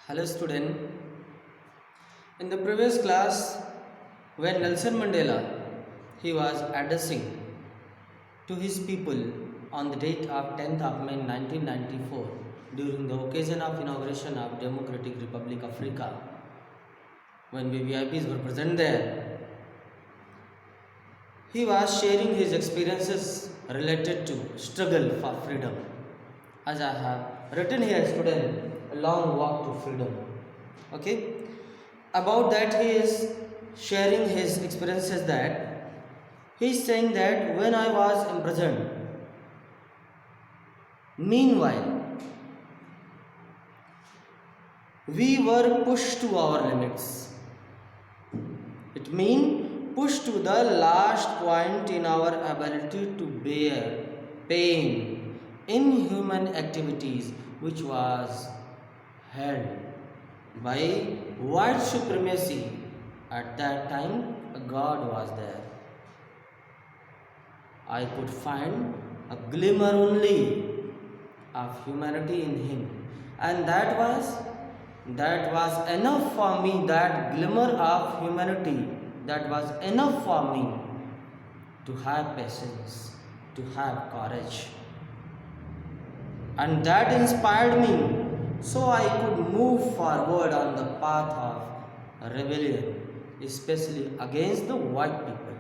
Hello student. In the previous class, when Nelson Mandela he was addressing to his people on the date of 10th of May 1994 during the occasion of inauguration of Democratic Republic of Africa, when VVIPs were present there, he was sharing his experiences related to struggle for freedom. As I have written here, student, a long walk to freedom. Okay, about that he is sharing his experiences, that he is saying that when I was imprisoned, meanwhile we were pushed to our limits. It means pushed to the last point in our ability to bear pain, inhuman activities which was held by white supremacy. At that time, a God was there. I could find a glimmer only of humanity in him, and that was enough for me. That glimmer of humanity, that was enough for me to have patience, to have courage, and that inspired me so I could move forward on the path of rebellion, especially against the white people,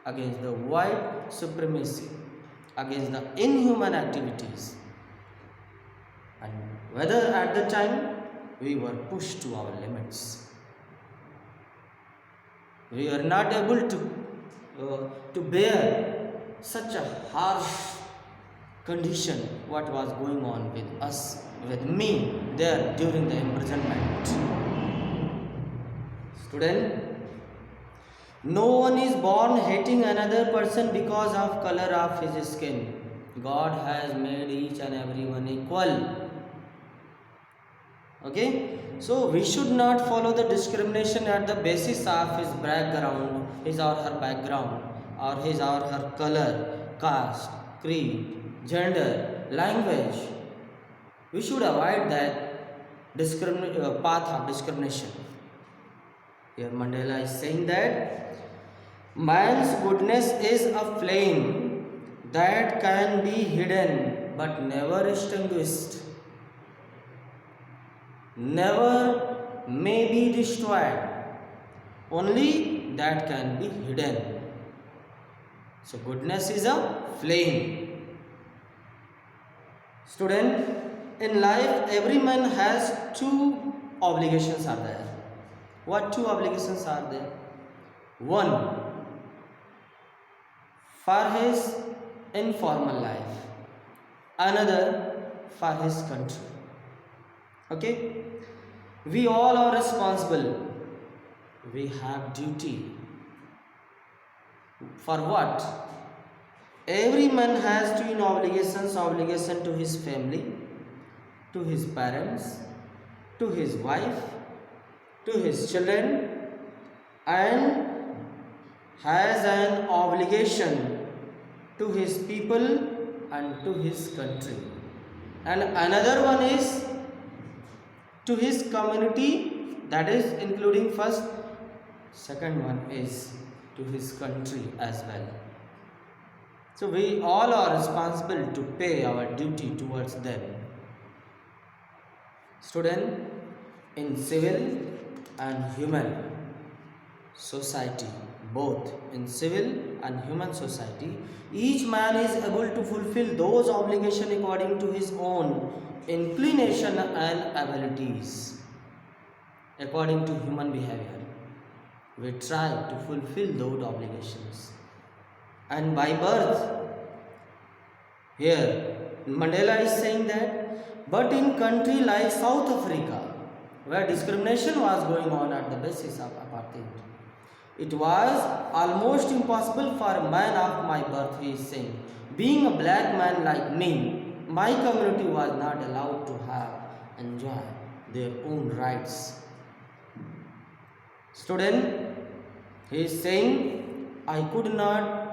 against the white supremacy, against the inhuman activities. And whether at the time we were pushed to our limits, we were not able to bear such a harsh condition what was going on with us, with me there during the imprisonment. Student, no one is born hating another person because of color of his skin. God has made each and everyone equal. Okay, so we should not follow the discrimination at the basis of his background, his or her background, or his or her color, caste, creed, gender, language. We should avoid that path of discrimination. Here Mandela is saying that man's goodness is a flame that can be hidden but never extinguished, never may be destroyed, only that can be hidden. So goodness is a flame. Student, in life every man has two obligations are there. What two obligations are there? One, for his informal life, another for his country. Okay, we all are responsible. We have duty. For what? Every man has two obligations: obligation to his family, to his parents, to his wife, to his children, and has an obligation to his people and to his country. And another one is to his community, that is including first. Second one is to his country as well. So we all are responsible to pay our duty towards them. Student, in civil and human society, both in civil and human society, each man is able to fulfill those obligations according to his own inclination and abilities. According to human behavior, we try to fulfill those obligations. And by birth, here Mandela is saying that, but in country like South Africa, where discrimination was going on at the basis of apartheid, it was almost impossible for a man of my birth, he is saying. Being a black man like me, my community was not allowed to enjoy their own rights. Student, he is saying, I could not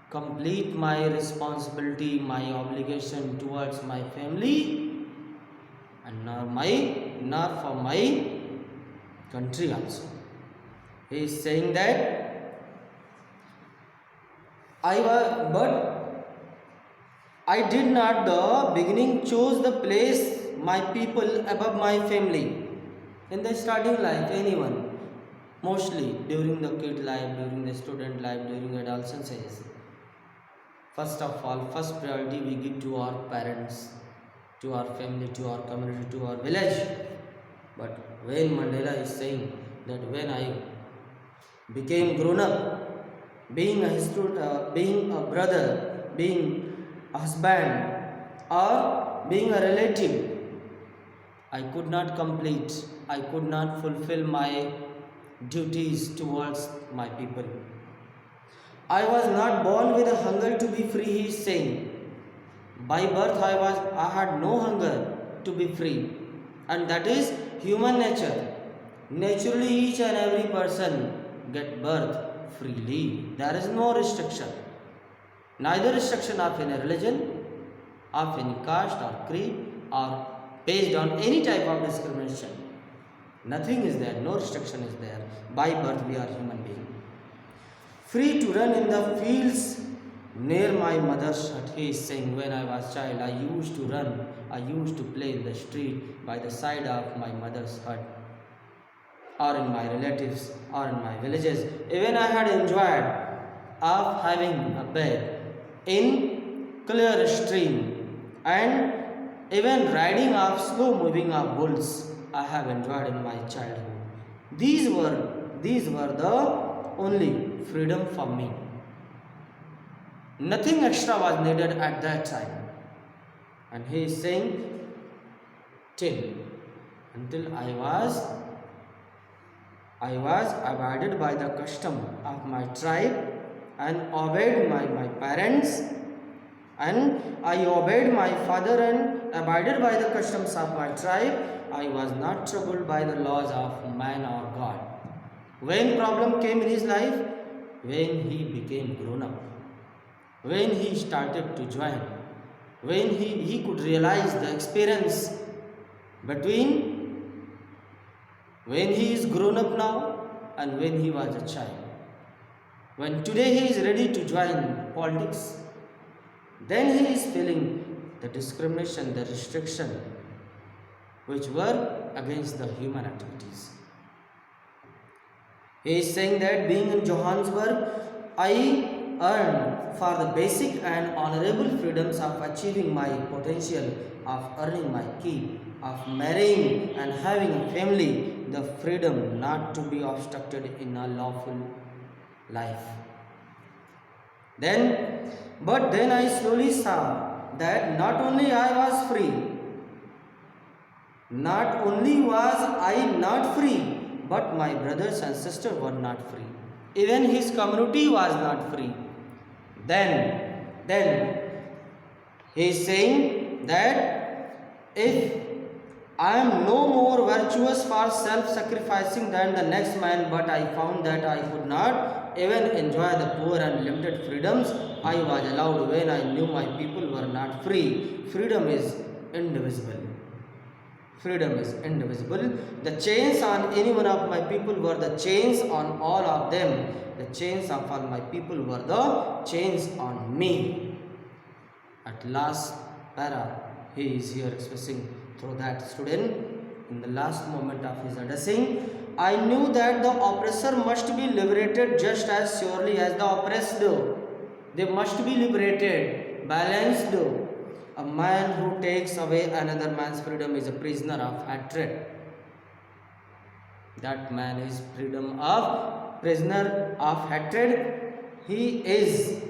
complete my responsibility, my obligation towards my family and nor nor for my country also. He is saying that but I did not the beginning choose the place my people above my family. In the starting life, anyone, mostly during the kid life, during the student life, during adolescence age, first of all, first priority we give to our parents, to our family, to our community, to our village. But when Mandela is saying that when I became grown up, being a brother, being a husband, or being a relative, I could not complete, I could not fulfill my duties towards my people. I was not born with a hunger to be free, he is saying. By birth I had no hunger to be free. And that is human nature. Naturally each and every person get birth freely. There is no restriction. Neither restriction of any religion, of any caste or creed, or based on any type of discrimination. Nothing is there, no restriction is there. By birth we are human beings. Free to run in the fields near my mother's hut, he is saying. When I was child, I used to run, I used to play in the street by the side of my mother's hut, or in my relatives, or in my villages. Even I had enjoyed of having a bed in clear stream, and even riding of slow moving of bulls I have enjoyed in my childhood. These were the only freedom for me. Nothing extra was needed at that time. And he is saying until I was abided by the custom of my tribe and obeyed my parents, and I obeyed my father and abided by the customs of my tribe. I was not troubled by the laws of man or God. When problem came in his life, when he became grown up, when he started to join, when he could realize the experience between when he is grown up now and when he was a child. When today he is ready to join politics, then he is feeling the discrimination, the restriction which were against the human activities. He is saying that being in Johannesburg, I earned for the basic and honorable freedoms of achieving my potential, of earning my keep, of marrying and having a family, the freedom not to be obstructed in a lawful life. But then I slowly saw that not only I was free, not only was I not free, but my brothers and sisters were not free. Even his community was not free. Then he is saying that if I am no more virtuous for self-sacrificing than the next man, but I found that I could not even enjoy the poor and limited freedoms I was allowed when I knew my people were not free. Freedom is indivisible. Freedom is indivisible. The chains on any one of my people were the chains on all of them. The chains of all my people were the chains on me. At last para, he is here expressing through that student in the last moment of his addressing. I knew that the oppressor must be liberated just as surely as the oppressed. They must be liberated, balanced. A man who takes away another man's freedom is a prisoner of hatred. That man is prisoner of hatred. He is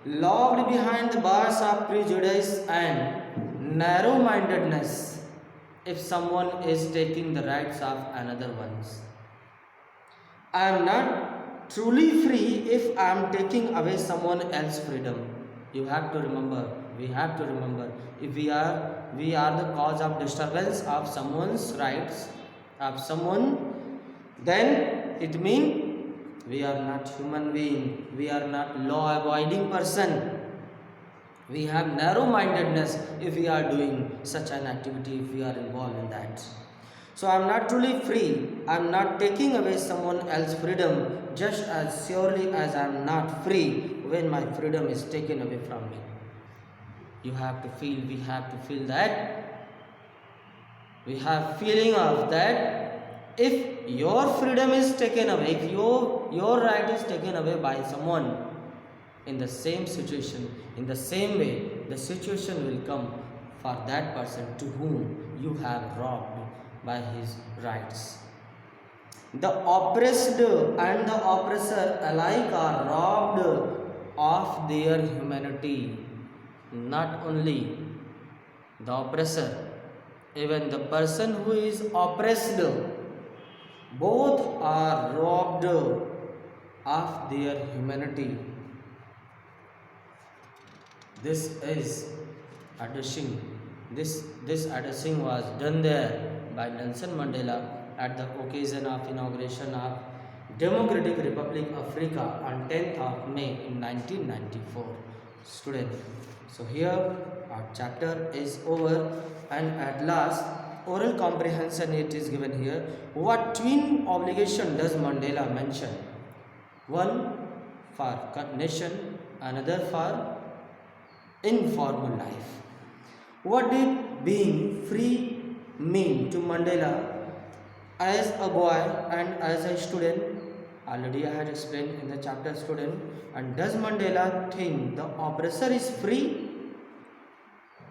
locked behind the bars of prejudice and narrow-mindedness if someone is taking the rights of another one's. I am not truly free if I am taking away someone else's freedom. You have to remember, we have to remember, if we are the cause of disturbance of someone's rights, of someone, then it means we are not human being, we are not law abiding person. We have narrow mindedness if we are doing such an activity, if we are involved in that. So I am not truly free. I am not taking away someone else's freedom just as surely as I am not free when my freedom is taken away from me. We have to feel that. We have feeling of that. If your freedom is taken away, if your right is taken away by someone, in the same situation, in the same way, the situation will come for that person to whom you have robbed by his rights. The oppressed and the oppressor alike are robbed of their humanity. Not only the oppressor, even the person who is oppressed, both are robbed of their humanity. This is addressing. This addressing was done there by Nelson Mandela at the occasion of inauguration of Democratic Republic of Africa on 10th of May in 1994. Student, so here our chapter is over, and at last oral comprehension it is given here. What twin obligation does Mandela mention? One for nation, another for informal life. What did being free mean to Mandela as a boy and as a student? Already I had explained in the chapter, student. And does Mandela think the oppressor is free?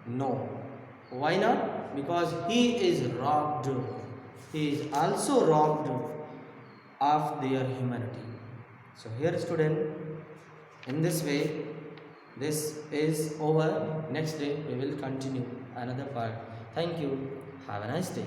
No. Why not? Because he is robbed. He is also robbed of their humanity. So here, student, in this way, this is over. Next day we will continue another part. Thank you. Have a nice day.